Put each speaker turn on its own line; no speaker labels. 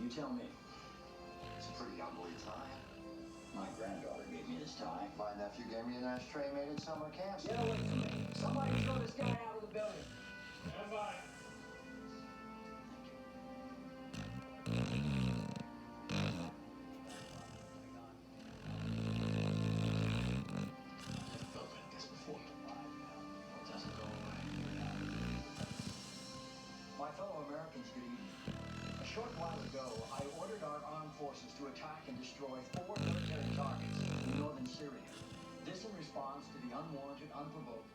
You tell me.
It's a pretty ugly tie.
My granddaughter gave me this tie.
My nephew gave me an ashtray made at summer camp.
Get away from me. Somebody throw this guy out of the building.
Stand by.
Never felt like this before. It doesn't go away. My fellow Americans, good evening. A short while ago, I ordered our armed forces to attack and destroy 4 military targets in northern Syria. This in response to the unwarranted, unprovoked,